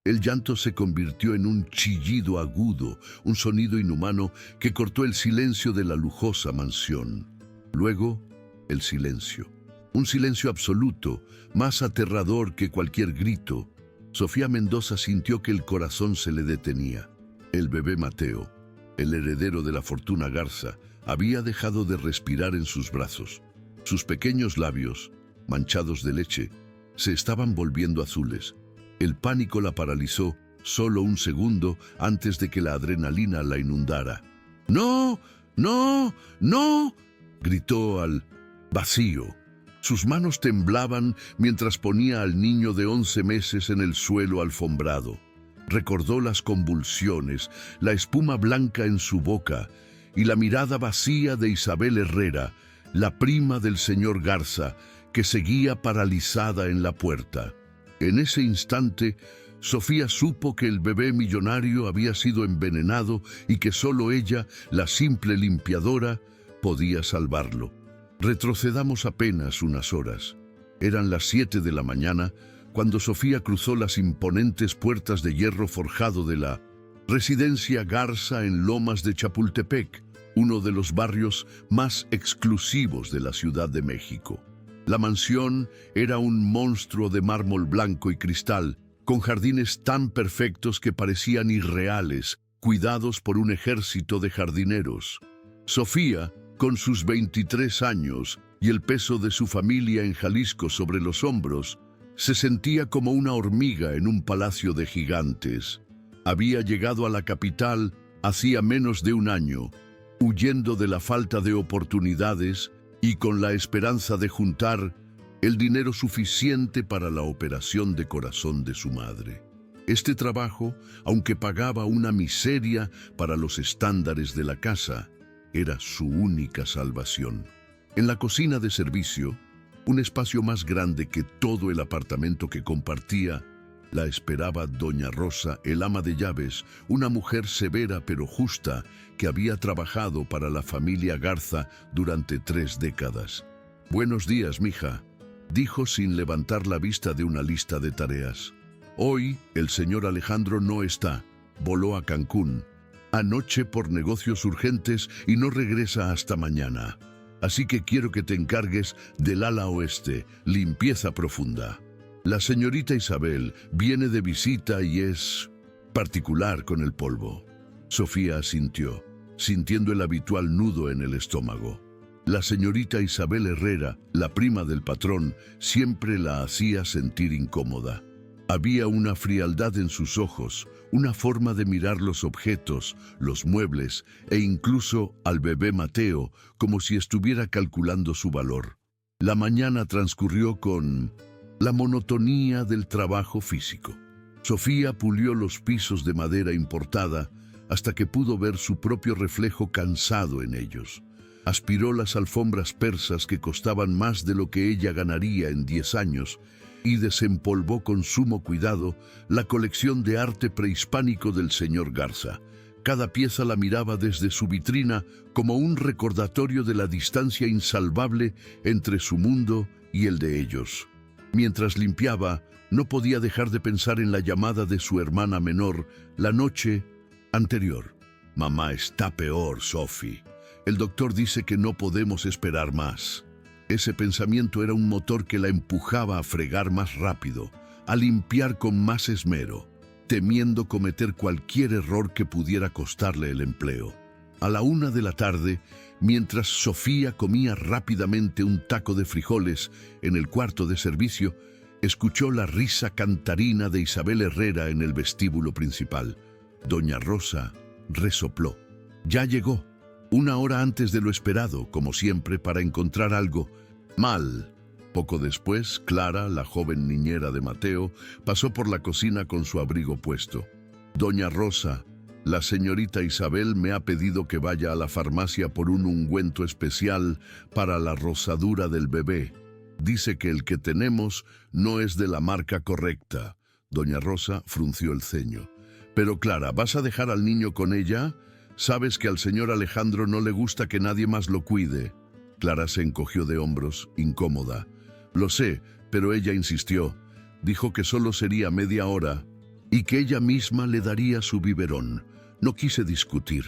El llanto se convirtió en un chillido agudo, un sonido inhumano que cortó el silencio de la lujosa mansión. Luego, el silencio. Un silencio absoluto, más aterrador que cualquier grito. Sofía Mendoza sintió que el corazón se le detenía. El bebé Mateo, el heredero de la fortuna Garza, había dejado de respirar en sus brazos. Sus pequeños labios, manchados de leche, se estaban volviendo azules. El pánico la paralizó solo un segundo antes de que la adrenalina la inundara. ¡No! ¡No! ¡No!, gritó al vacío. Sus manos temblaban mientras ponía al niño de 11 meses en el suelo alfombrado. Recordó las convulsiones, la espuma blanca en su boca y la mirada vacía de Isabel Herrera, la prima del señor Garza, que seguía paralizada en la puerta. En ese instante, Sofía supo que el bebé millonario había sido envenenado y que solo ella, la simple limpiadora, podía salvarlo. Retrocedamos apenas unas horas. Eran las 7 de la mañana cuando Sofía cruzó las imponentes puertas de hierro forjado de la residencia Garza en Lomas de Chapultepec, uno de los barrios más exclusivos de la Ciudad de México. La mansión era un monstruo de mármol blanco y cristal, con jardines tan perfectos que parecían irreales, cuidados por un ejército de jardineros. Sofía, con sus 23 años y el peso de su familia en Jalisco sobre los hombros, se sentía como una hormiga en un palacio de gigantes. Había llegado a la capital hacía menos de un año, huyendo de la falta de oportunidades y con la esperanza de juntar el dinero suficiente para la operación de corazón de su madre. Este trabajo, aunque pagaba una miseria para los estándares de la casa, era su única salvación. En la cocina de servicio, un espacio más grande que todo el apartamento que compartía, la esperaba doña Rosa, el ama de llaves, una mujer severa pero justa que había trabajado para la familia Garza durante 3 décadas. «Buenos días, mija», dijo sin levantar la vista de una lista de tareas. «Hoy el señor Alejandro no está, voló a Cancún anoche por negocios urgentes y no regresa hasta mañana. Así que quiero que te encargues del ala oeste, limpieza profunda. La señorita Isabel viene de visita y es particular con el polvo». Sofía asintió, sintiendo el habitual nudo en el estómago. La señorita Isabel Herrera, la prima del patrón, siempre la hacía sentir incómoda. Había una frialdad en sus ojos, una forma de mirar los objetos, los muebles e incluso al bebé Mateo, como si estuviera calculando su valor. La mañana transcurrió con la monotonía del trabajo físico. Sofía pulió los pisos de madera importada hasta que pudo ver su propio reflejo cansado en ellos. Aspiró las alfombras persas que costaban más de lo que ella ganaría en 10 años y desempolvó con sumo cuidado la colección de arte prehispánico del señor Garza. Cada pieza la miraba desde su vitrina como un recordatorio de la distancia insalvable entre su mundo y el de ellos. Mientras limpiaba, no podía dejar de pensar en la llamada de su hermana menor la noche anterior. «Mamá está peor, Sophie. El doctor dice que no podemos esperar más». Ese pensamiento era un motor que la empujaba a fregar más rápido, a limpiar con más esmero, temiendo cometer cualquier error que pudiera costarle el empleo. A la 1 de la tarde, mientras Sofía comía rápidamente un taco de frijoles en el cuarto de servicio, escuchó la risa cantarina de Isabel Herrera en el vestíbulo principal. Doña Rosa resopló. Ya llegó, 1 hora antes de lo esperado, como siempre, para encontrar algo mal. Poco después, Clara, la joven niñera de Mateo, pasó por la cocina con su abrigo puesto. «Doña Rosa, la señorita Isabel me ha pedido que vaya a la farmacia por un ungüento especial para la rosadura del bebé. Dice que el que tenemos no es de la marca correcta». Doña Rosa frunció el ceño. «Pero Clara, ¿vas a dejar al niño con ella? Sabes que al señor Alejandro no le gusta que nadie más lo cuide». Clara se encogió de hombros, incómoda. «Lo sé, pero ella insistió. Dijo que solo sería media hora». y que ella misma le daría su biberón. No quise discutir.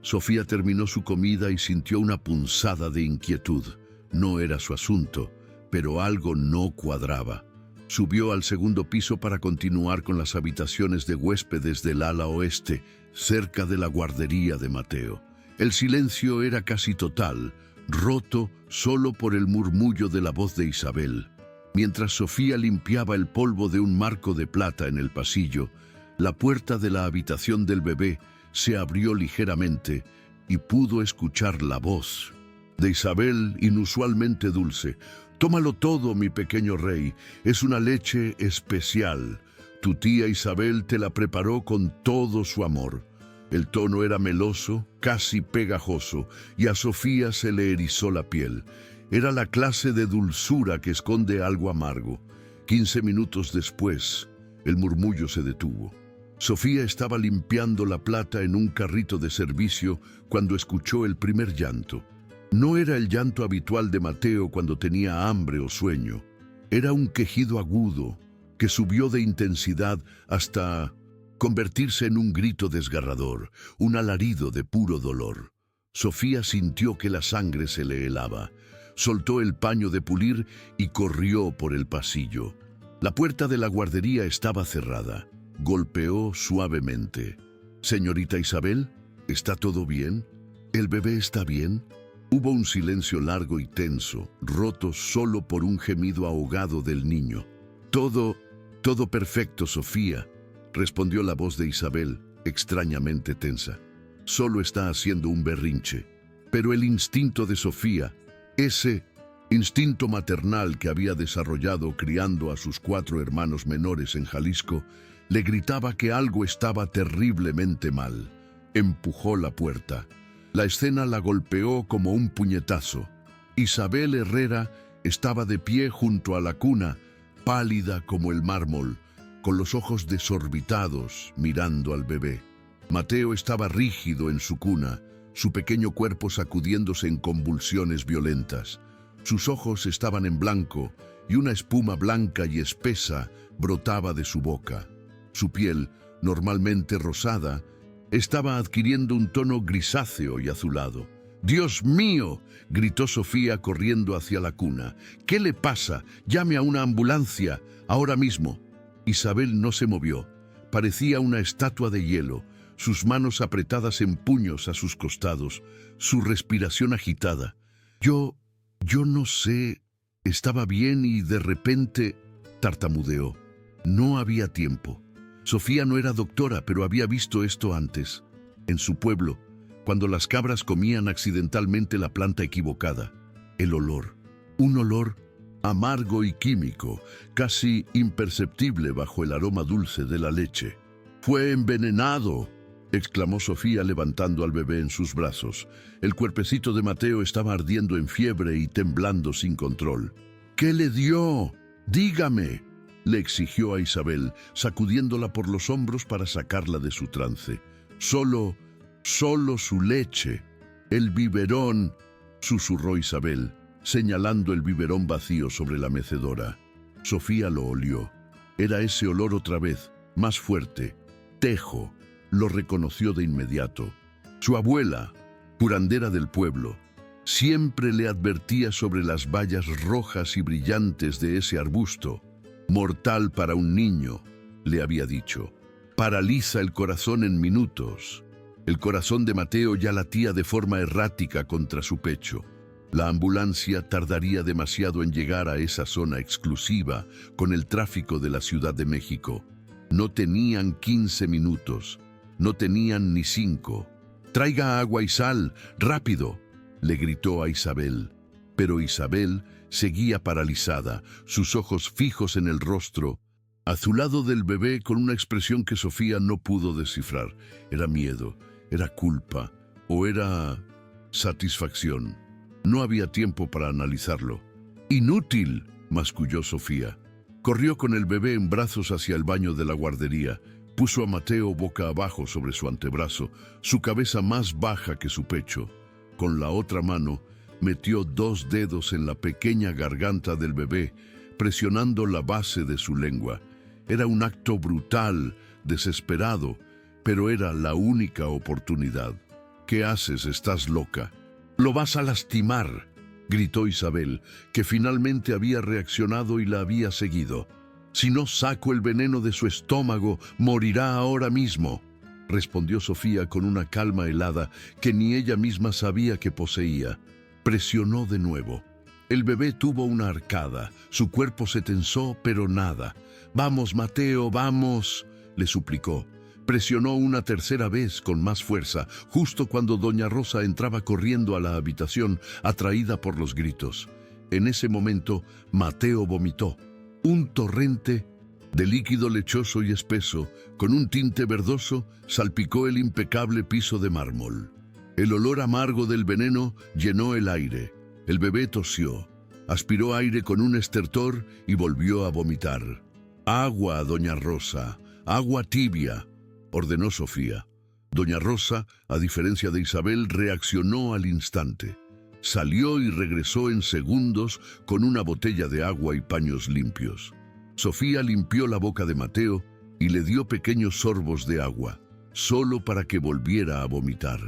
Sofía terminó su comida y sintió una punzada de inquietud. No era su asunto, pero algo no cuadraba. Subió al segundo piso para continuar con las habitaciones de huéspedes del ala oeste, cerca de la guardería de Mateo. El silencio era casi total, roto solo por el murmullo de la voz de Isabel. Mientras Sofía limpiaba el polvo de un marco de plata en el pasillo, la puerta de la habitación del bebé se abrió ligeramente y pudo escuchar la voz de Isabel, inusualmente dulce. «Tómalo todo, mi pequeño rey, es una leche especial. Tu tía Isabel te la preparó con todo su amor». El tono era meloso, casi pegajoso, y a Sofía se le erizó la piel. Era la clase de dulzura que esconde algo amargo. 15 minutos después, el murmullo se detuvo. Sofía estaba limpiando la plata en un carrito de servicio cuando escuchó el primer llanto. No era el llanto habitual de Mateo cuando tenía hambre o sueño. Era un quejido agudo que subió de intensidad hasta convertirse en un grito desgarrador, un alarido de puro dolor. Sofía sintió que la sangre se le helaba. Soltó el paño de pulir y corrió por el pasillo. La puerta de la guardería estaba cerrada. Golpeó suavemente. «Señorita Isabel, ¿está todo bien? ¿El bebé está bien?» Hubo un silencio largo y tenso, roto solo por un gemido ahogado del niño. Todo perfecto, Sofía», respondió la voz de Isabel, extrañamente tensa. «Solo está haciendo un berrinche». Pero el instinto de Sofía, ese instinto maternal que había desarrollado criando a sus 4 hermanos menores en Jalisco, le gritaba que algo estaba terriblemente mal. Empujó la puerta. La escena la golpeó como un puñetazo. Isabel Herrera estaba de pie junto a la cuna, pálida como el mármol, con los ojos desorbitados, mirando al bebé. Mateo estaba rígido en su cuna, su pequeño cuerpo sacudiéndose en convulsiones violentas. Sus ojos estaban en blanco y una espuma blanca y espesa brotaba de su boca. Su piel, normalmente rosada, estaba adquiriendo un tono grisáceo y azulado. «¡Dios mío!», gritó Sofía corriendo hacia la cuna. «¿Qué le pasa? Llame a una ambulancia, ahora mismo». Isabel no se movió. Parecía una estatua de hielo, sus manos apretadas en puños a sus costados, su respiración agitada. Yo no sé, estaba bien y de repente tartamudeó. No había tiempo. Sofía no era doctora, pero había visto esto antes, en su pueblo, cuando las cabras comían accidentalmente la planta equivocada. El olor, un olor amargo y químico, casi imperceptible bajo el aroma dulce de la leche. «¡Fue envenenado!», exclamó Sofía levantando al bebé en sus brazos. El cuerpecito de Mateo estaba ardiendo en fiebre y temblando sin control. «¿Qué le dio? Dígame», le exigió a Isabel, sacudiéndola por los hombros para sacarla de su trance. Solo su leche, el biberón», susurró Isabel, señalando el biberón vacío sobre la mecedora. Sofía lo olió. Era ese olor otra vez, más fuerte. Tejo. Lo reconoció de inmediato. Su abuela, curandera del pueblo, siempre le advertía sobre las bayas rojas y brillantes de ese arbusto. «Mortal para un niño», le había dicho. «Paraliza el corazón en minutos». El corazón de Mateo ya latía de forma errática contra su pecho. La ambulancia tardaría demasiado en llegar a esa zona exclusiva con el tráfico de la Ciudad de México. No tenían 15 minutos, no tenían ni 5. «Traiga agua y sal, rápido», le gritó a Isabel. Pero Isabel seguía paralizada, sus ojos fijos en el rostro, azulado del bebé con una expresión que Sofía no pudo descifrar. Era miedo, era culpa o era satisfacción. No había tiempo para analizarlo. «Inútil», masculló Sofía. Corrió con el bebé en brazos hacia el baño de la guardería. Puso a Mateo boca abajo sobre su antebrazo, su cabeza más baja que su pecho. Con la otra mano, metió 2 dedos en la pequeña garganta del bebé, presionando la base de su lengua. Era un acto brutal, desesperado, pero era la única oportunidad. «¿Qué haces? Estás loca. Lo vas a lastimar», gritó Isabel, que finalmente había reaccionado y la había seguido. «Si no saco el veneno de su estómago, morirá ahora mismo», respondió Sofía con una calma helada que ni ella misma sabía que poseía. Presionó de nuevo. El bebé tuvo una arcada, su cuerpo se tensó, pero nada. «Vamos, Mateo, vamos», le suplicó. Presionó una tercera vez con más fuerza, justo cuando doña Rosa entraba corriendo a la habitación, atraída por los gritos. En ese momento, Mateo vomitó. Un torrente de líquido lechoso y espeso, con un tinte verdoso, salpicó el impecable piso de mármol. El olor amargo del veneno llenó el aire. El bebé tosió, aspiró aire con un estertor y volvió a vomitar. «Agua, doña Rosa, agua tibia», ordenó Sofía. Doña Rosa, a diferencia de Isabel, reaccionó al instante. Salió y regresó en segundos con una botella de agua y paños limpios. Sofía limpió la boca de Mateo y le dio pequeños sorbos de agua, solo para que volviera a vomitar.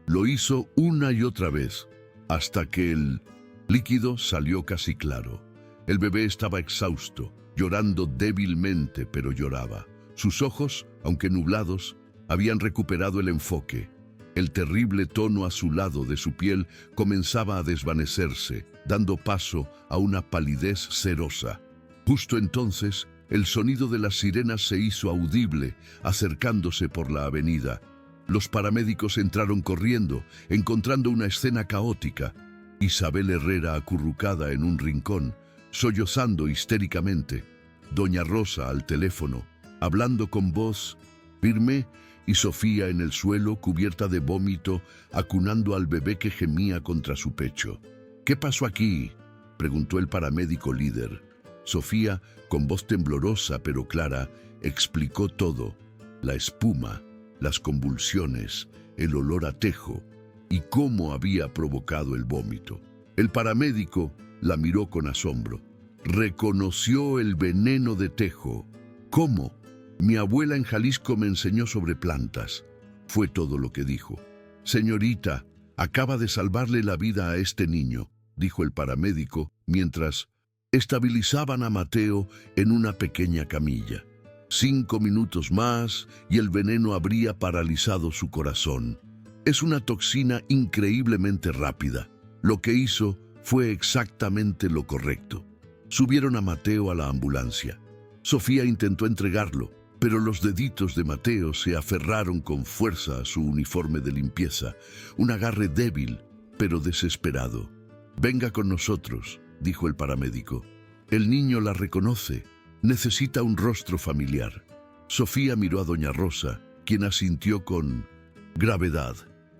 Lo hizo una y otra vez, hasta que el líquido salió casi claro. El bebé estaba exhausto, llorando débilmente, pero lloraba. Sus ojos, aunque nublados, habían recuperado el enfoque. El terrible tono azulado de su piel comenzaba a desvanecerse, dando paso a una palidez cerosa. Justo entonces, el sonido de las sirenas se hizo audible, acercándose por la avenida. Los paramédicos entraron corriendo, encontrando una escena caótica. Isabel Herrera acurrucada en un rincón, sollozando histéricamente. Doña Rosa al teléfono, hablando con voz firme, y Sofía en el suelo, cubierta de vómito, acunando al bebé que gemía contra su pecho. «¿Qué pasó aquí?», preguntó el paramédico líder. Sofía, con voz temblorosa pero clara, explicó todo: la espuma, las convulsiones, el olor a tejo y cómo había provocado el vómito. El paramédico la miró con asombro. Reconoció el veneno de tejo. «¿Cómo? Mi abuela en Jalisco me enseñó sobre plantas», fue todo lo que dijo. «Señorita, acaba de salvarle la vida a este niño», dijo el paramédico mientras estabilizaban a Mateo en una pequeña camilla. 5 minutos más y el veneno habría paralizado su corazón. Es una toxina increíblemente rápida. Lo que hizo fue exactamente lo correcto. Subieron a Mateo a la ambulancia. Sofía intentó entregarlo, pero los deditos de Mateo se aferraron con fuerza a su uniforme de limpieza, un agarre débil, pero desesperado. «Venga con nosotros», dijo el paramédico. «El niño la reconoce. Necesita un rostro familiar». Sofía miró a doña Rosa, quien asintió con gravedad.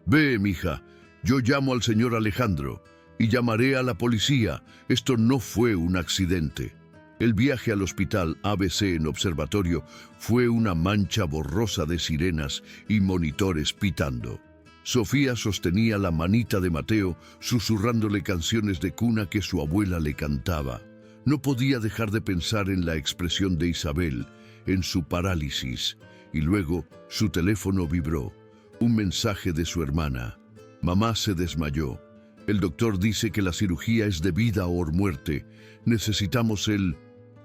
«Ve, mija, yo llamo al señor Alejandro y llamaré a la policía. Esto no fue un accidente». El viaje al hospital ABC en observatorio fue una mancha borrosa de sirenas y monitores pitando. Sofía sostenía la manita de Mateo, susurrándole canciones de cuna que su abuela le cantaba. No podía dejar de pensar en la expresión de Isabel, en su parálisis, y luego su teléfono vibró. Un mensaje de su hermana. «Mamá se desmayó. El doctor dice que la cirugía es de vida o muerte. Necesitamos el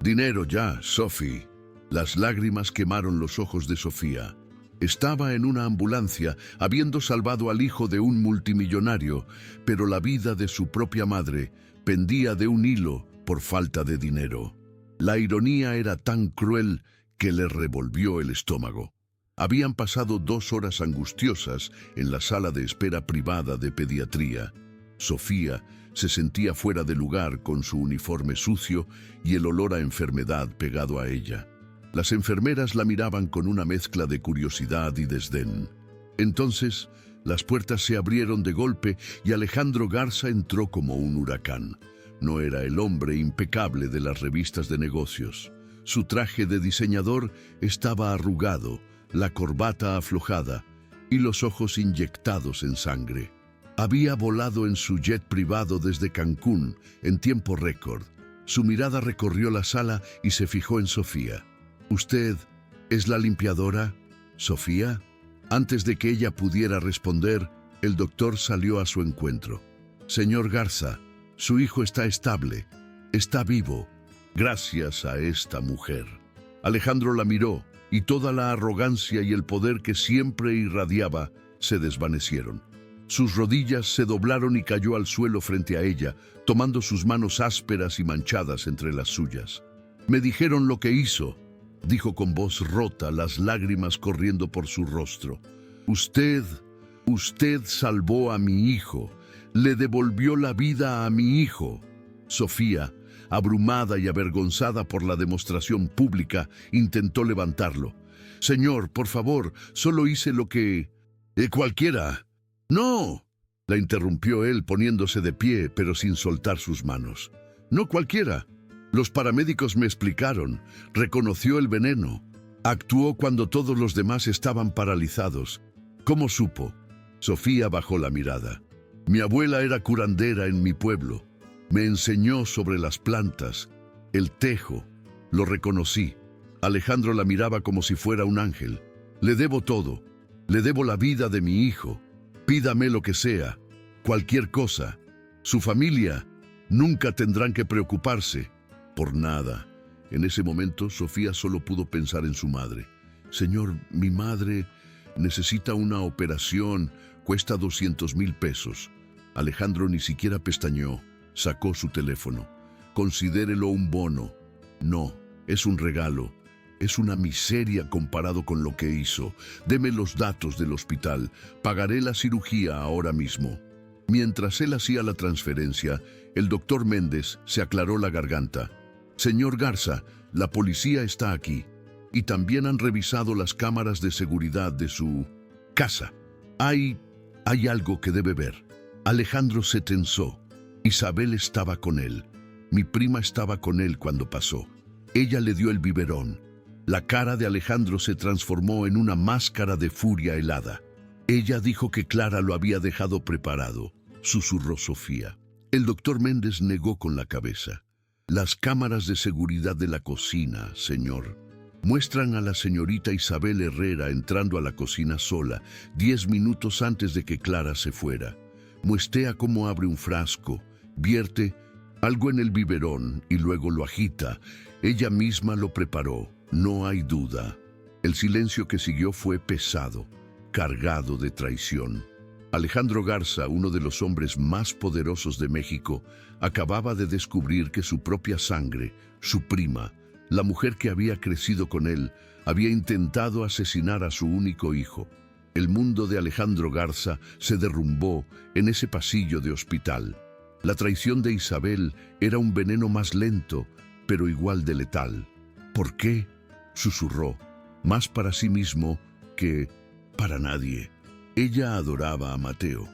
dinero ya, Sophie». Las lágrimas quemaron los ojos de Sofía. Estaba en una ambulancia, habiendo salvado al hijo de un multimillonario, pero la vida de su propia madre pendía de un hilo por falta de dinero. La ironía era tan cruel que le revolvió el estómago. Habían pasado 2 horas angustiosas en la sala de espera privada de pediatría. Sofía se sentía fuera de lugar con su uniforme sucio y el olor a enfermedad pegado a ella. Las enfermeras la miraban con una mezcla de curiosidad y desdén. Entonces, las puertas se abrieron de golpe y Alejandro Garza entró como un huracán. No era el hombre impecable de las revistas de negocios. Su traje de diseñador estaba arrugado, la corbata aflojada y los ojos inyectados en sangre. Había volado en su jet privado desde Cancún en tiempo récord. Su mirada recorrió la sala y se fijó en Sofía. «Usted ¿Es la limpiadora, Sofía? Antes de que ella pudiera responder, el doctor salió a su encuentro. Señor Garza, su hijo está estable, está vivo, gracias a esta mujer. Alejandro la miró y toda la arrogancia y el poder que siempre irradiaba se desvanecieron. Sus rodillas se doblaron y cayó al suelo frente a ella, tomando sus manos ásperas y manchadas entre las suyas. Me dijeron lo que hizo, dijo con voz rota, las lágrimas corriendo por su rostro. Usted salvó a mi hijo, le devolvió la vida a mi hijo. Sofía, abrumada y avergonzada por la demostración pública, intentó levantarlo. Señor, por favor, solo hice lo que... cualquiera. ¡No!, la interrumpió él poniéndose de pie, pero sin soltar sus manos. No cualquiera. Los paramédicos me explicaron. Reconoció el veneno. Actuó cuando todos los demás estaban paralizados. ¿Cómo supo? Sofía bajó la mirada. Mi abuela era curandera en mi pueblo. Me enseñó sobre las plantas, el tejo. Lo reconocí. Alejandro la miraba como si fuera un ángel. Le debo todo. Le debo la vida de mi hijo. Pídame lo que sea, cualquier cosa. Su familia nunca tendrán que preocuparse por nada. En ese momento, Sofía solo pudo pensar en su madre. Señor, mi madre necesita una operación, cuesta 200,000 pesos. Alejandro ni siquiera pestañeó, sacó su teléfono. Considérelo un bono. No, es un regalo. Es una miseria comparado con lo que hizo. Deme los datos del hospital. Pagaré la cirugía ahora mismo. Mientras él hacía la transferencia, el doctor Méndez se aclaró la garganta. Señor Garza, la policía está aquí. Y también han revisado las cámaras de seguridad de su casa. Hay algo que debe ver. Alejandro se tensó. Isabel estaba con él. Mi prima estaba con él cuando pasó. Ella le dio el biberón. La cara de Alejandro se transformó en una máscara de furia helada. Ella dijo que Clara lo había dejado preparado, susurró Sofía. El doctor Méndez negó con la cabeza. Las cámaras de seguridad de la cocina, señor, muestran a la señorita Isabel Herrera entrando a la cocina sola, 10 minutos antes de que Clara se fuera. Muestra cómo abre un frasco, vierte algo en el biberón y luego lo agita. Ella misma lo preparó. No hay duda. El silencio que siguió fue pesado, cargado de traición. Alejandro Garza, uno de los hombres más poderosos de México, acababa de descubrir que su propia sangre, su prima, la mujer que había crecido con él, había intentado asesinar a su único hijo. El mundo de Alejandro Garza se derrumbó en ese pasillo de hospital. La traición de Isabel era un veneno más lento, pero igual de letal. ¿Por qué?, susurró, más para sí mismo que para nadie. Ella adoraba a Mateo.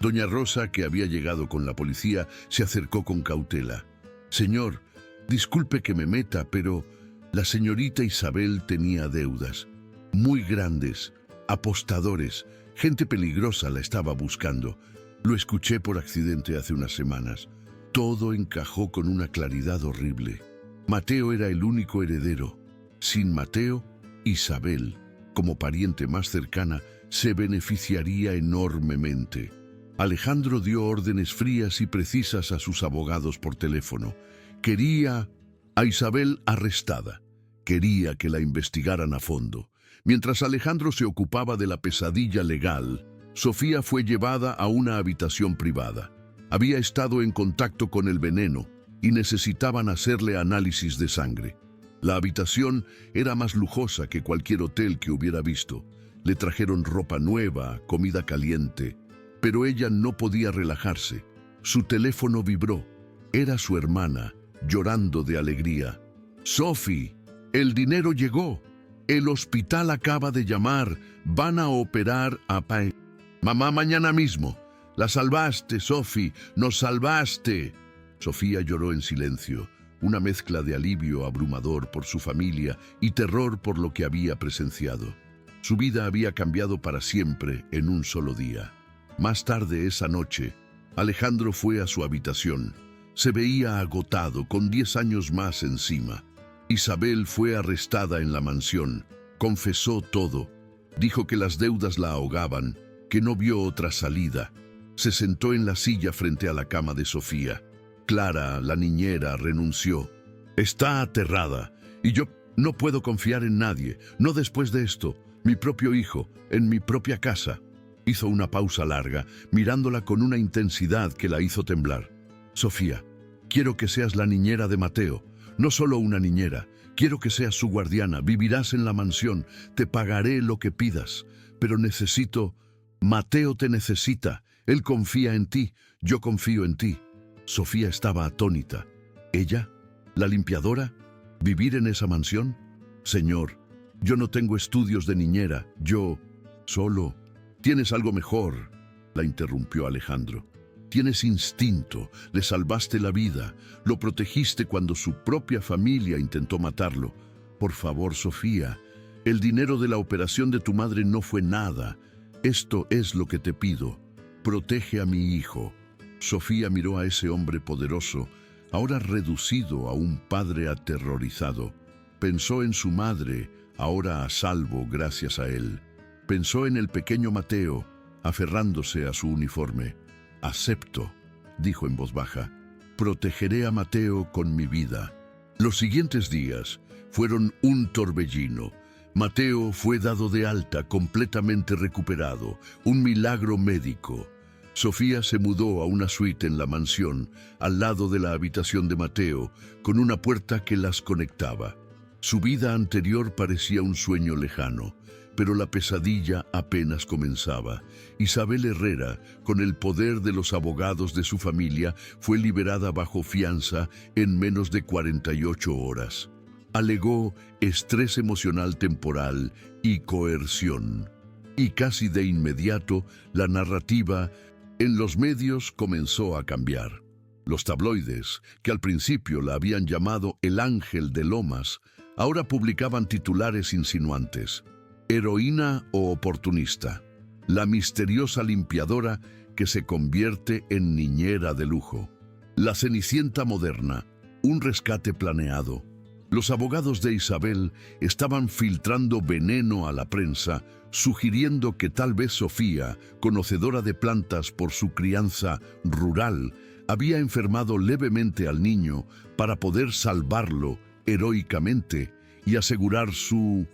Doña Rosa, que había llegado con la policía, se acercó con cautela. Señor, disculpe que me meta, pero la señorita Isabel tenía deudas muy grandes, apostadores, gente peligrosa la estaba buscando. Lo escuché por accidente hace unas semanas. Todo encajó con una claridad horrible. Mateo era el único heredero. Sin Mateo, Isabel, como pariente más cercana, se beneficiaría enormemente. Alejandro dio órdenes frías y precisas a sus abogados por teléfono. Quería a Isabel arrestada. Quería que la investigaran a fondo. Mientras Alejandro se ocupaba de la pesadilla legal, Sofía fue llevada a una habitación privada. Había estado en contacto con el veneno y necesitaban hacerle análisis de sangre. La habitación era más lujosa que cualquier hotel que hubiera visto. Le trajeron ropa nueva, comida caliente, pero ella no podía relajarse. Su teléfono vibró. Era su hermana, llorando de alegría. «Sophie, el dinero llegó. El hospital acaba de llamar. Van a operar a Pai. Mamá, mañana mismo. La salvaste, Sophie. Nos salvaste». Sofía lloró en silencio. Una mezcla de alivio abrumador por su familia y terror por lo que había presenciado. Su vida había cambiado para siempre en un solo día. Más tarde esa noche, Alejandro fue a su habitación. Se veía agotado, con 10 años más encima. Isabel fue arrestada en la mansión. Confesó todo. Dijo que las deudas la ahogaban, que no vio otra salida. Se sentó en la silla frente a la cama de Sofía. Clara, la niñera, renunció. Está aterrada, y yo no puedo confiar en nadie, no después de esto. Mi propio hijo, en mi propia casa. Hizo una pausa larga, mirándola con una intensidad que la hizo temblar. Sofía, quiero que seas la niñera de Mateo, no solo una niñera. Quiero que seas su guardiana, vivirás en la mansión, te pagaré lo que pidas, pero necesito... Mateo te necesita, él confía en ti, yo confío en ti. Sofía estaba atónita. ¿Ella? ¿La limpiadora? ¿Vivir en esa mansión? Señor, yo no tengo estudios de niñera, yo... Solo... Tienes algo mejor, la interrumpió Alejandro. Tienes instinto, le salvaste la vida, lo protegiste cuando su propia familia intentó matarlo. Por favor, Sofía, el dinero de la operación de tu madre no fue nada. Esto es lo que te pido. Protege a mi hijo. Sofía miró a ese hombre poderoso, ahora reducido a un padre aterrorizado. Pensó en su madre, ahora a salvo gracias a él. Pensó en el pequeño Mateo, aferrándose a su uniforme. Acepto, dijo en voz baja. Protegeré a Mateo con mi vida. Los siguientes días fueron un torbellino. Mateo fue dado de alta, completamente recuperado, un milagro médico. Sofía se mudó a una suite en la mansión, al lado de la habitación de Mateo, con una puerta que las conectaba. Su vida anterior parecía un sueño lejano, pero la pesadilla apenas comenzaba. Isabel Herrera, con el poder de los abogados de su familia, fue liberada bajo fianza en menos de 48 horas. Alegó estrés emocional temporal y coerción. Y casi de inmediato, la narrativa en los medios comenzó a cambiar. Los tabloides, que al principio la habían llamado el Ángel de Lomas, ahora publicaban titulares insinuantes. Heroína o oportunista, la misteriosa limpiadora que se convierte en niñera de lujo. La Cenicienta moderna, un rescate planeado. Los abogados de Isabel estaban filtrando veneno a la prensa, sugiriendo que tal vez Sofía, conocedora de plantas por su crianza rural, había enfermado levemente al niño para poder salvarlo heroicamente y asegurar su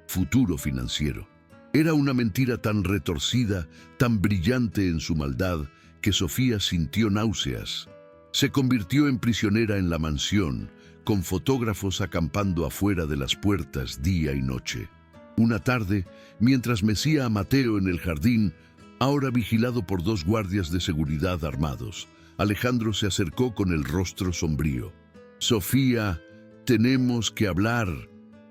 futuro financiero. Era una mentira tan retorcida, tan brillante en su maldad, que Sofía sintió náuseas. Se convirtió en prisionera en la mansión, con fotógrafos acampando afuera de las puertas día y noche. Una tarde, mientras mecía a Mateo en el jardín, ahora vigilado por 2 guardias de seguridad armados, Alejandro se acercó con el rostro sombrío. Sofía, tenemos que hablar.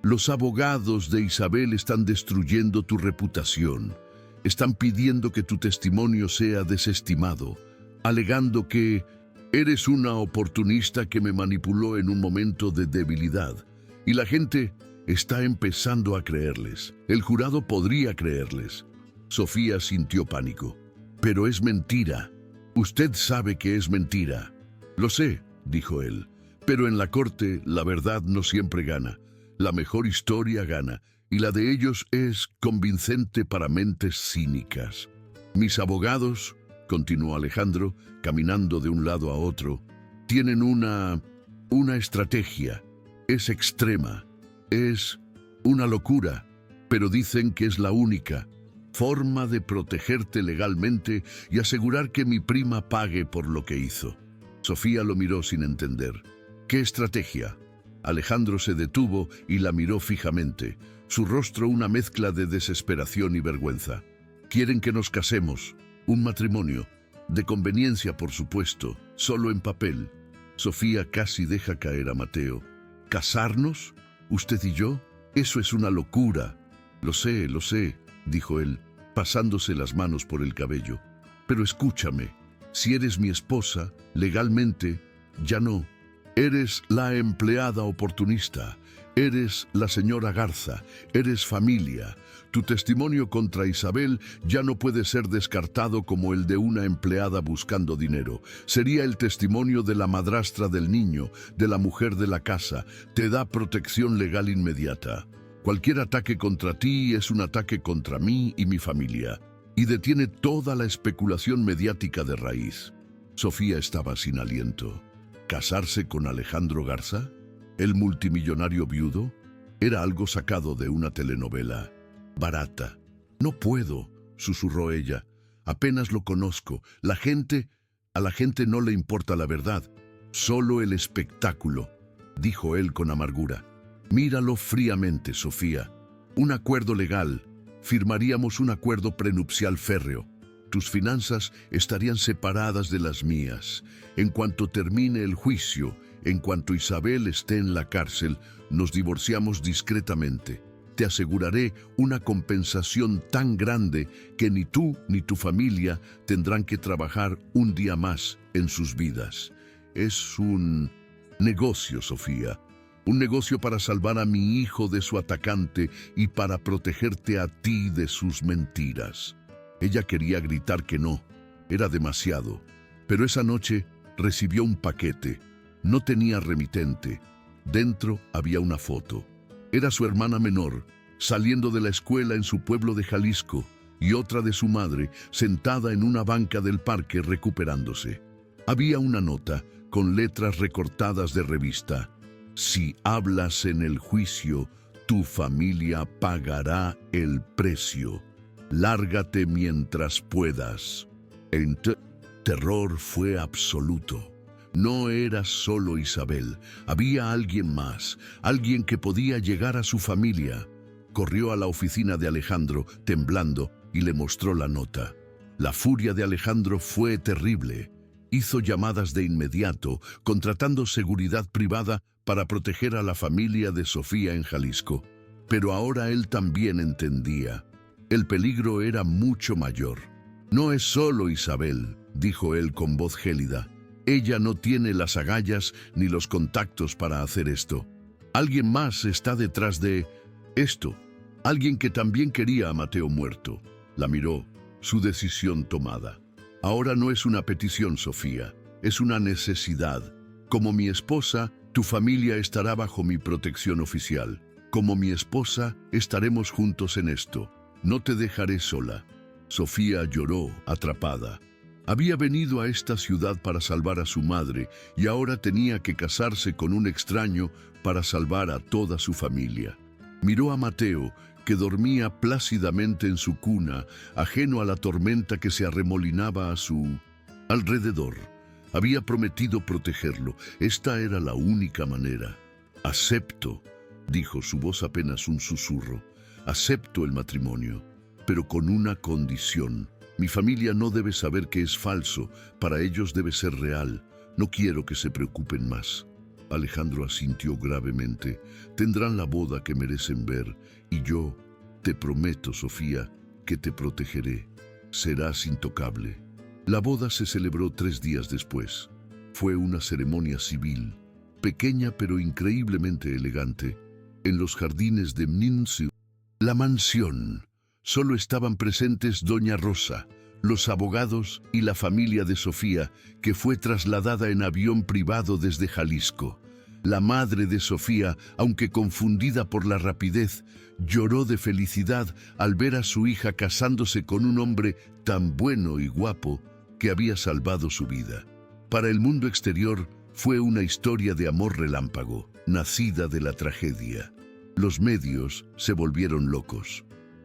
Los abogados de Isabel están destruyendo tu reputación. Están pidiendo que tu testimonio sea desestimado, alegando que eres una oportunista que me manipuló en un momento de debilidad. Y la gente está empezando a creerles. El jurado podría creerles. Sofía sintió pánico. Pero es mentira. Usted sabe que es mentira. Lo sé, dijo él. Pero en la corte la verdad no siempre gana. La mejor historia gana, y la de ellos es convincente para mentes cínicas. Mis abogados, continuó Alejandro, caminando de un lado a otro, tienen una estrategia. Es extrema, es una locura, pero dicen que es la única forma de protegerte legalmente y asegurar que mi prima pague por lo que hizo. Sofía lo miró sin entender. ¿Qué estrategia? Alejandro se detuvo y la miró fijamente, su rostro una mezcla de desesperación y vergüenza. Quieren que nos casemos, un matrimonio, de conveniencia por supuesto, solo en papel. Sofía casi deja caer a Mateo. ¿Casarnos? ¿Usted y yo? Eso es una locura. Lo sé, dijo él, pasándose las manos por el cabello. Pero escúchame, si eres mi esposa, legalmente, ya no. Eres la empleada oportunista, eres la señora Garza, eres familia. Tu testimonio contra Isabel ya no puede ser descartado como el de una empleada buscando dinero. Sería el testimonio de la madrastra del niño, de la mujer de la casa. Te da protección legal inmediata. Cualquier ataque contra ti es un ataque contra mí y mi familia, y detiene toda la especulación mediática de raíz. Sofía estaba sin aliento. ¿Casarse con Alejandro Garza? ¿El multimillonario viudo? Era algo sacado de una telenovela. Barata. No puedo, susurró ella. Apenas lo conozco. A la gente no le importa la verdad, solo el espectáculo, dijo él con amargura. Míralo fríamente, Sofía. Un acuerdo legal. Firmaríamos un acuerdo prenupcial férreo. Tus finanzas estarían separadas de las mías. En cuanto termine el juicio, en cuanto Isabel esté en la cárcel, nos divorciamos discretamente. Te aseguraré una compensación tan grande que ni tú ni tu familia tendrán que trabajar un día más en sus vidas. Es un negocio, Sofía. Un negocio para salvar a mi hijo de su atacante y para protegerte a ti de sus mentiras. Ella quería gritar que no. Era demasiado. Pero esa noche recibió un paquete. No tenía remitente. Dentro había una foto. Era su hermana menor, saliendo de la escuela en su pueblo de Jalisco, y otra de su madre, sentada en una banca del parque recuperándose. Había una nota, con letras recortadas de revista. Si hablas en el juicio, tu familia pagará el precio. Lárgate mientras puedas. El terror fue absoluto. No era solo Isabel, había alguien más, alguien que podía llegar a su familia. Corrió a la oficina de Alejandro, temblando, y le mostró la nota. La furia de Alejandro fue terrible. Hizo llamadas de inmediato, contratando seguridad privada para proteger a la familia de Sofía en Jalisco. Pero ahora él también entendía. El peligro era mucho mayor. No es solo Isabel, dijo él con voz gélida. Ella no tiene las agallas ni los contactos para hacer esto. Alguien más está detrás de esto. Alguien que también quería a Mateo muerto. La miró, su decisión tomada. Ahora no es una petición, Sofía, es una necesidad. Como mi esposa, tu familia estará bajo mi protección oficial. Como mi esposa, estaremos juntos en esto. No te dejaré sola. Sofía lloró, atrapada. Había venido a esta ciudad para salvar a su madre y ahora tenía que casarse con un extraño para salvar a toda su familia. Miró a Mateo, que dormía plácidamente en su cuna, ajeno a la tormenta que se arremolinaba a su alrededor. Había prometido protegerlo. Esta era la única manera. Acepto, dijo, su voz apenas un susurro. Acepto el matrimonio, pero con una condición. Mi familia no debe saber que es falso. Para ellos debe ser real. No quiero que se preocupen más. Alejandro asintió gravemente. Tendrán la boda que merecen ver, y yo te prometo, Sofía, que te protegeré. Serás intocable. La boda se celebró 3 días después. Fue una ceremonia civil, pequeña pero increíblemente elegante, en los jardines de Mninsu. La mansión. Solo estaban presentes Doña Rosa, los abogados y la familia de Sofía, que fue trasladada en avión privado desde Jalisco. La madre de Sofía, aunque confundida por la rapidez, lloró de felicidad al ver a su hija casándose con un hombre tan bueno y guapo que había salvado su vida. Para el mundo exterior fue una historia de amor relámpago, nacida de la tragedia. Los medios se volvieron locos.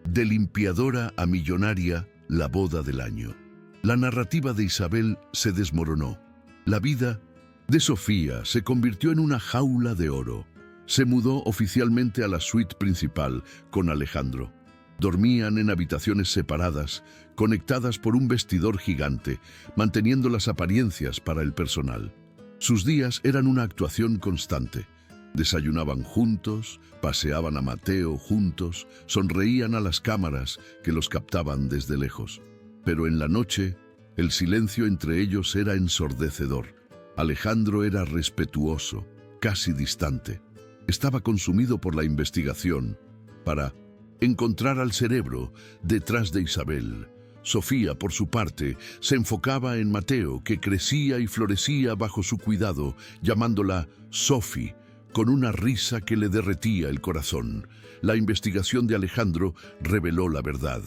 De limpiadora a millonaria, la boda del año. La narrativa de Isabel se desmoronó. La vida de Sofía se convirtió en una jaula de oro. Se mudó oficialmente a la suite principal con Alejandro. Dormían en habitaciones separadas, conectadas por un vestidor gigante, manteniendo las apariencias para el personal. Sus días eran una actuación constante. Desayunaban juntos, paseaban a Mateo juntos, sonreían a las cámaras que los captaban desde lejos. Pero en la noche, el silencio entre ellos era ensordecedor. Alejandro era respetuoso, casi distante. Estaba consumido por la investigación para encontrar al cerebro detrás de Isabel. Sofía, por su parte, se enfocaba en Mateo, que crecía y florecía bajo su cuidado, llamándola Sophie, con una risa que le derretía el corazón. La investigación de Alejandro reveló la verdad.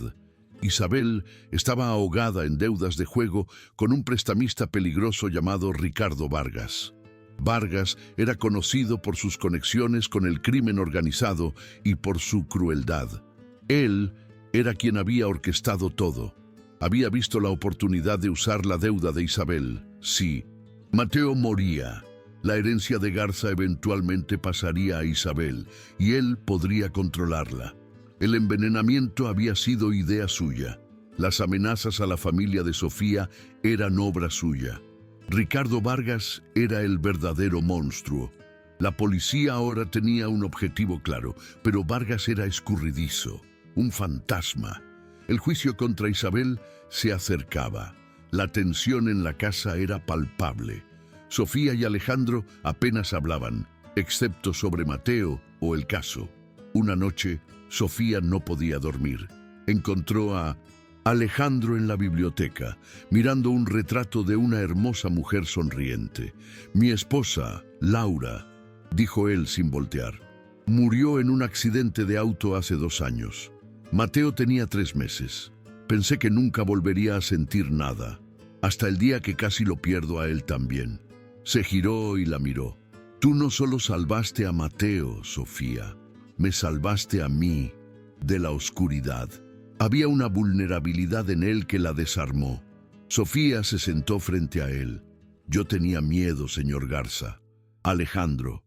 Isabel estaba ahogada en deudas de juego con un prestamista peligroso llamado Ricardo Vargas. Vargas era conocido por sus conexiones con el crimen organizado y por su crueldad. Él era quien había orquestado todo. Había visto la oportunidad de usar la deuda de Isabel. Sí, Mateo moría. La herencia de Garza eventualmente pasaría a Isabel y él podría controlarla. El envenenamiento había sido idea suya. Las amenazas a la familia de Sofía eran obra suya. Ricardo Vargas era el verdadero monstruo. La policía ahora tenía un objetivo claro, pero Vargas era escurridizo, un fantasma. El juicio contra Isabel se acercaba. La tensión en la casa era palpable. Sofía y Alejandro apenas hablaban, excepto sobre Mateo o el caso. Una noche, Sofía no podía dormir. Encontró a Alejandro en la biblioteca, mirando un retrato de una hermosa mujer sonriente. «Mi esposa, Laura», dijo él sin voltear, «murió en un accidente de auto hace 2 años. Mateo tenía 3 meses. Pensé que nunca volvería a sentir nada, hasta el día que casi lo pierdo a él también». Se giró y la miró. «Tú no solo salvaste a Mateo, Sofía, me salvaste a mí de la oscuridad». Había una vulnerabilidad en él que la desarmó. Sofía se sentó frente a él. «Yo tenía miedo, señor Garza. Alejandro,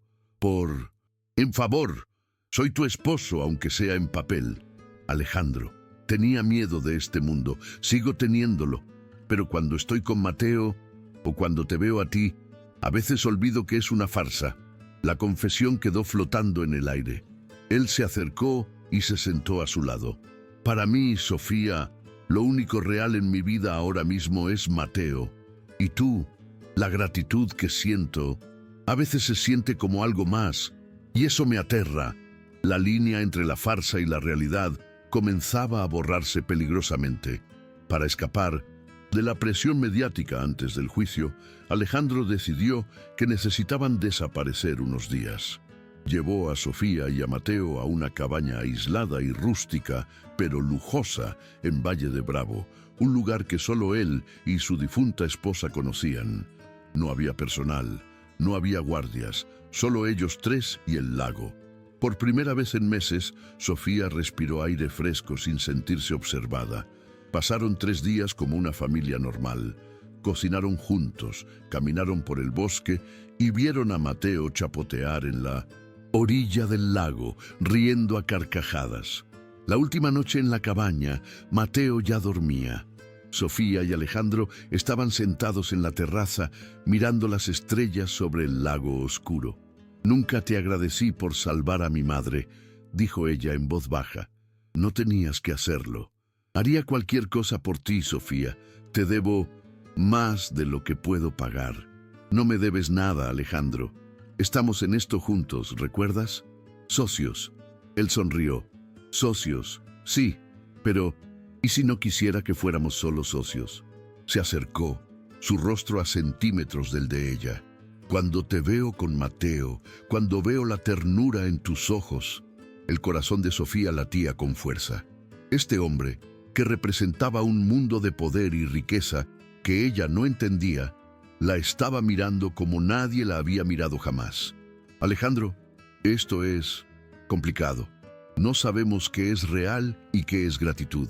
en favor, soy tu esposo, aunque sea en papel. Alejandro, tenía miedo de este mundo, sigo teniéndolo, pero cuando estoy con Mateo o cuando te veo a ti, a veces olvido que es una farsa». La confesión quedó flotando en el aire. Él se acercó y se sentó a su lado. «Para mí, Sofía, lo único real en mi vida ahora mismo es Mateo. Y tú, la gratitud que siento, a veces se siente como algo más, y eso me aterra». La línea entre la farsa y la realidad comenzaba a borrarse peligrosamente. Para escapar de la presión mediática antes del juicio, Alejandro decidió que necesitaban desaparecer unos días. Llevó a Sofía y a Mateo a una cabaña aislada y rústica, pero lujosa, en Valle de Bravo, un lugar que solo él y su difunta esposa conocían. No había personal, no había guardias, solo ellos 3 y el lago. Por primera vez en meses, Sofía respiró aire fresco sin sentirse observada. Pasaron 3 días como una familia normal. Cocinaron juntos, caminaron por el bosque y vieron a Mateo chapotear en la orilla del lago, riendo a carcajadas. La última noche en la cabaña, Mateo ya dormía. Sofía y Alejandro estaban sentados en la terraza, mirando las estrellas sobre el lago oscuro. «Nunca te agradecí por salvar a mi madre», dijo ella en voz baja. «No tenías que hacerlo. Haría cualquier cosa por ti, Sofía. Te debo más de lo que puedo pagar». «No me debes nada, Alejandro. Estamos en esto juntos, ¿recuerdas? Socios». Él sonrió. «Socios, sí, pero ¿y si no quisiera que fuéramos solo socios?». Se acercó, su rostro a centímetros del de ella. «Cuando te veo con Mateo, cuando veo la ternura en tus ojos». El corazón de Sofía latía con fuerza. Este hombre, que representaba un mundo de poder y riqueza que ella no entendía, la estaba mirando como nadie la había mirado jamás. «Alejandro, esto es complicado. No sabemos qué es real y qué es gratitud.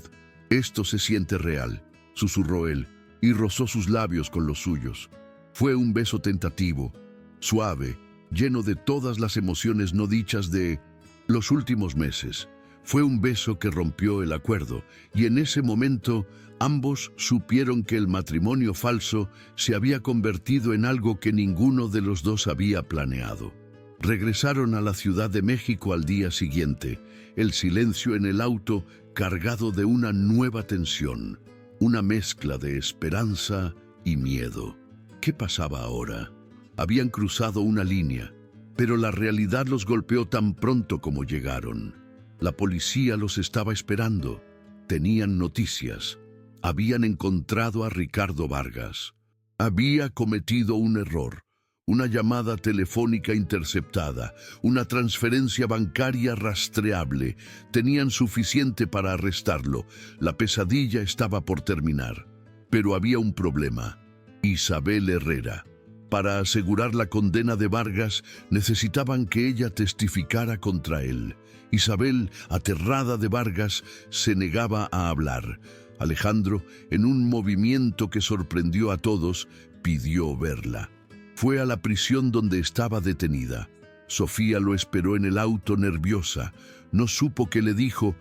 Esto se siente real», susurró él, y rozó sus labios con los suyos. Fue un beso tentativo, suave, lleno de todas las emociones no dichas de los últimos meses. Fue un beso que rompió el acuerdo, y en ese momento ambos supieron que el matrimonio falso se había convertido en algo que ninguno de los dos había planeado. Regresaron a la Ciudad de México al día siguiente, el silencio en el auto cargado de una nueva tensión, una mezcla de esperanza y miedo. ¿Qué pasaba ahora? Habían cruzado una línea, pero la realidad los golpeó tan pronto como llegaron. La policía los estaba esperando. Tenían noticias. Habían encontrado a Ricardo Vargas. Había cometido un error una llamada telefónica interceptada, una transferencia bancaria rastreable, tenían suficiente para arrestarlo. La pesadilla estaba por terminar. Pero había un problema: Isabel Herrera. Para asegurar la condena de Vargas, necesitaban que ella testificara contra él. Isabel, aterrada de Vargas, se negaba a hablar. Alejandro, en un movimiento que sorprendió a todos, pidió verla. Fue a la prisión donde estaba detenida. Sofía lo esperó en el auto nerviosa. No supo qué le dijo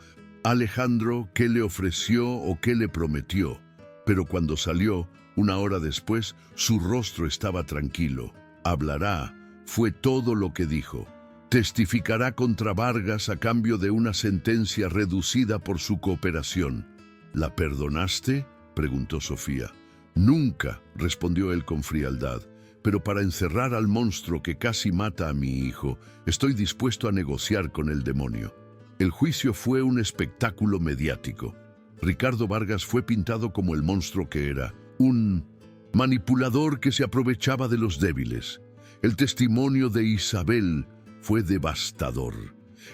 Alejandro, qué le ofreció o qué le prometió. Pero cuando salió, una hora después, su rostro estaba tranquilo. Hablará, fue todo lo que dijo. Testificará contra Vargas a cambio de una sentencia reducida por su cooperación. ¿La perdonaste?, preguntó Sofía. Nunca, respondió él con frialdad. Pero para encerrar al monstruo que casi mata a mi hijo, estoy dispuesto a negociar con el demonio. El juicio fue un espectáculo mediático. Ricardo Vargas fue pintado como el monstruo que era, un manipulador que se aprovechaba de los débiles. El testimonio de Isabel fue devastador.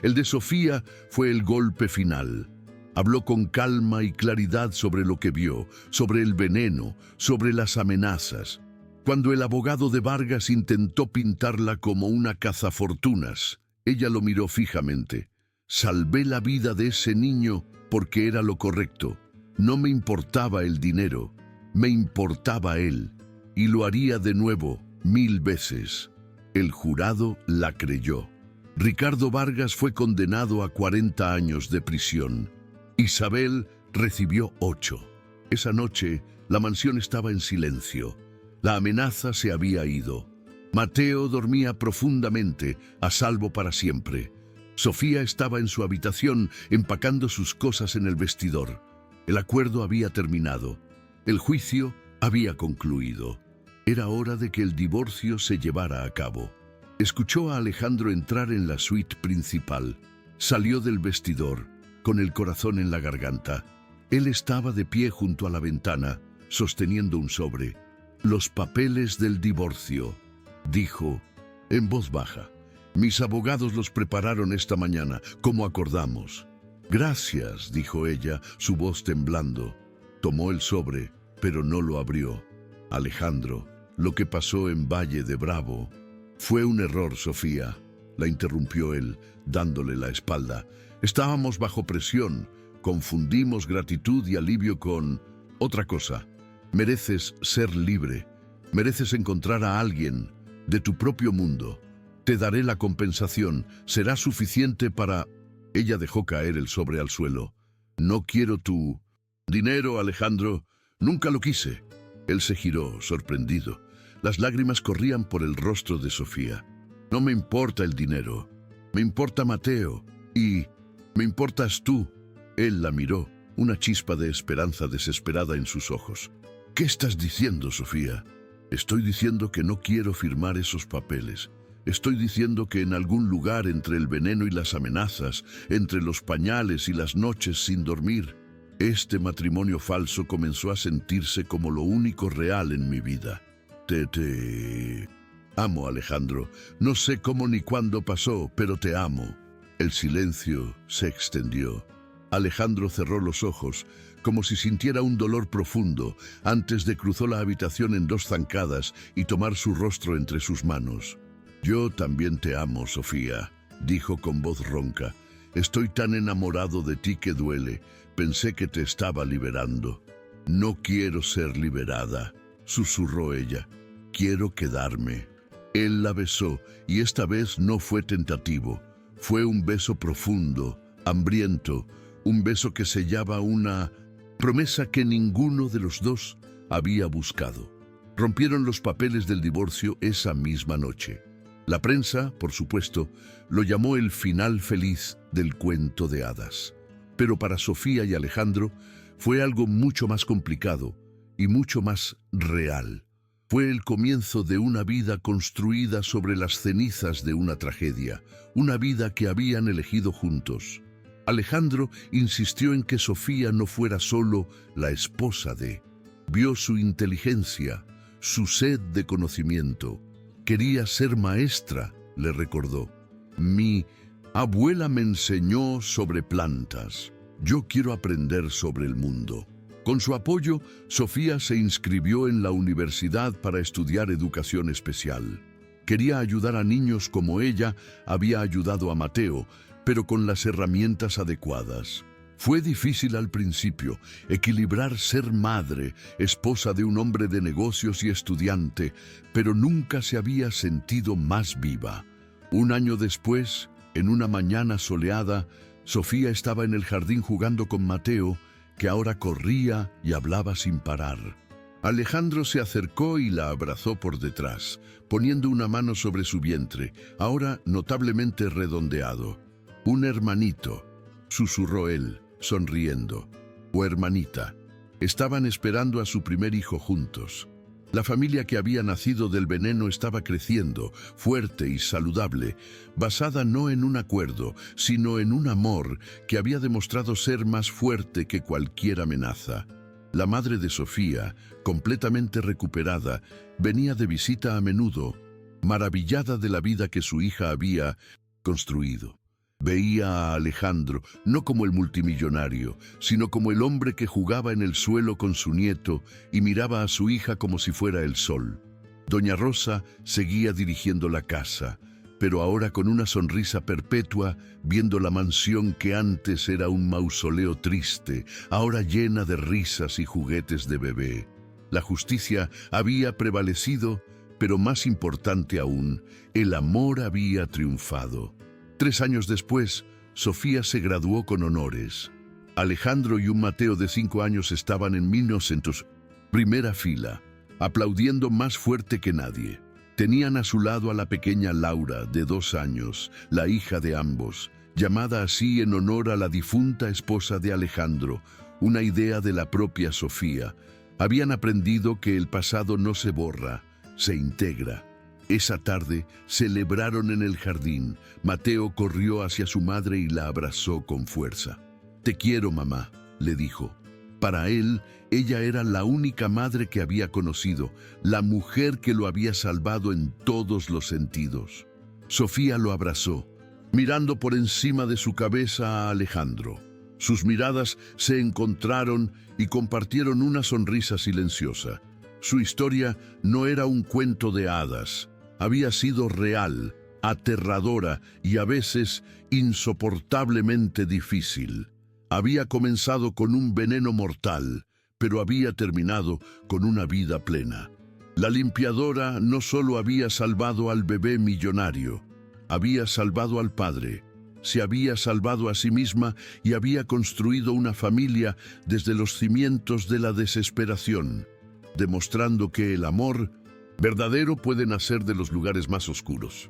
El de Sofía fue el golpe final. Habló con calma y claridad sobre lo que vio, sobre el veneno, sobre las amenazas. Cuando el abogado de Vargas intentó pintarla como una cazafortunas, ella lo miró fijamente. Salvé la vida de ese niño porque era lo correcto. No me importaba el dinero, me importaba él, y lo haría de nuevo 1000 veces. El jurado la creyó. Ricardo Vargas fue condenado a 40 años de prisión. Isabel recibió 8. Esa noche, la mansión estaba en silencio. La amenaza se había ido. Mateo dormía profundamente, a salvo para siempre. Sofía estaba en su habitación, empacando sus cosas en el vestidor. El acuerdo había terminado. El juicio había concluido. Era hora de que el divorcio se llevara a cabo. Escuchó a Alejandro entrar en la suite principal. Salió del vestidor, con el corazón en la garganta. Él estaba de pie junto a la ventana, sosteniendo un sobre. «Los papeles del divorcio», dijo en voz baja. «Mis abogados los prepararon esta mañana, como acordamos». «Gracias», dijo ella, su voz temblando. Tomó el sobre, pero no lo abrió. «Alejandro, lo que pasó en Valle de Bravo...» «Fue un error, Sofía», la interrumpió él, dándole la espalda. «Estábamos bajo presión. Confundimos gratitud y alivio con otra cosa. Mereces ser libre. Mereces encontrar a alguien de tu propio mundo. Te daré la compensación. Será suficiente para...» Ella dejó caer el sobre al suelo. «No quiero tu dinero, Alejandro. Nunca lo quise». Él se giró, sorprendido. Las lágrimas corrían por el rostro de Sofía. «No me importa el dinero. Me importa Mateo. Y me importas tú». Él la miró, una chispa de esperanza desesperada en sus ojos. «¿Qué estás diciendo, Sofía?» «Estoy diciendo que no quiero firmar esos papeles. Estoy diciendo que en algún lugar entre el veneno y las amenazas, entre los pañales y las noches sin dormir, este matrimonio falso comenzó a sentirse como lo único real en mi vida. Te amo, Alejandro. No sé cómo ni cuándo pasó, pero te amo». El silencio se extendió. Alejandro cerró los ojos, como si sintiera un dolor profundo, antes de cruzó la habitación en 2 zancadas y tomar su rostro entre sus manos. «Yo también te amo, Sofía», dijo con voz ronca. «Estoy tan enamorado de ti que duele. Pensé que te estaba liberando». «No quiero ser liberada», susurró ella. «Quiero quedarme». Él la besó, y esta vez no fue tentativo. Fue un beso profundo, hambriento, un beso que sellaba una promesa que ninguno de los dos había buscado. Rompieron los papeles del divorcio esa misma noche. La prensa, por supuesto, lo llamó el final feliz del cuento de hadas. Pero para Sofía y Alejandro fue algo mucho más complicado y mucho más real. Fue el comienzo de una vida construida sobre las cenizas de una tragedia, una vida que habían elegido juntos. Alejandro insistió en que Sofía no fuera solo la esposa de. Vio su inteligencia, su sed de conocimiento. Quería ser maestra, le recordó. Mi abuela me enseñó sobre plantas. Yo quiero aprender sobre el mundo. Con su apoyo, Sofía se inscribió en la universidad para estudiar educación especial. Quería ayudar a niños como ella había ayudado a Mateo, pero con las herramientas adecuadas. Fue difícil al principio equilibrar ser madre, esposa de un hombre de negocios y estudiante, pero nunca se había sentido más viva. Un año después, en una mañana soleada, Sofía estaba en el jardín jugando con Mateo, que ahora corría y hablaba sin parar. Alejandro se acercó y la abrazó por detrás, poniendo una mano sobre su vientre, ahora notablemente redondeado. «Un hermanito», susurró él, sonriendo. «O hermanita». Estaban esperando a su primer hijo juntos. La familia que había nacido del veneno estaba creciendo, fuerte y saludable, basada no en un acuerdo, sino en un amor que había demostrado ser más fuerte que cualquier amenaza. La madre de Sofía, completamente recuperada, venía de visita a menudo, maravillada de la vida que su hija había construido. Veía a Alejandro no como el multimillonario, sino como el hombre que jugaba en el suelo con su nieto y miraba a su hija como si fuera el sol. Doña Rosa seguía dirigiendo la casa, pero ahora con una sonrisa perpetua, viendo la mansión que antes era un mausoleo triste, ahora llena de risas y juguetes de bebé. La justicia había prevalecido, pero más importante aún, el amor había triunfado. 3 años después, Sofía se graduó con honores. Alejandro y un Mateo de 5 años estaban en 1900, primera fila, aplaudiendo más fuerte que nadie. Tenían a su lado a la pequeña Laura, de 2 años, la hija de ambos, llamada así en honor a la difunta esposa de Alejandro, una idea de la propia Sofía. Habían aprendido que el pasado no se borra, se integra. Esa tarde celebraron en el jardín. Mateo corrió hacia su madre y la abrazó con fuerza. «Te quiero, mamá», le dijo. Para él, ella era la única madre que había conocido, la mujer que lo había salvado en todos los sentidos. Sofía lo abrazó, mirando por encima de su cabeza a Alejandro. Sus miradas se encontraron y compartieron una sonrisa silenciosa. Su historia no era un cuento de hadas. Había sido real, aterradora y a veces insoportablemente difícil. Había comenzado con un veneno mortal, pero había terminado con una vida plena. La limpiadora no solo había salvado al bebé millonario, había salvado al padre, se había salvado a sí misma y había construido una familia desde los cimientos de la desesperación, demostrando que el amor verdadero puede nacer de los lugares más oscuros.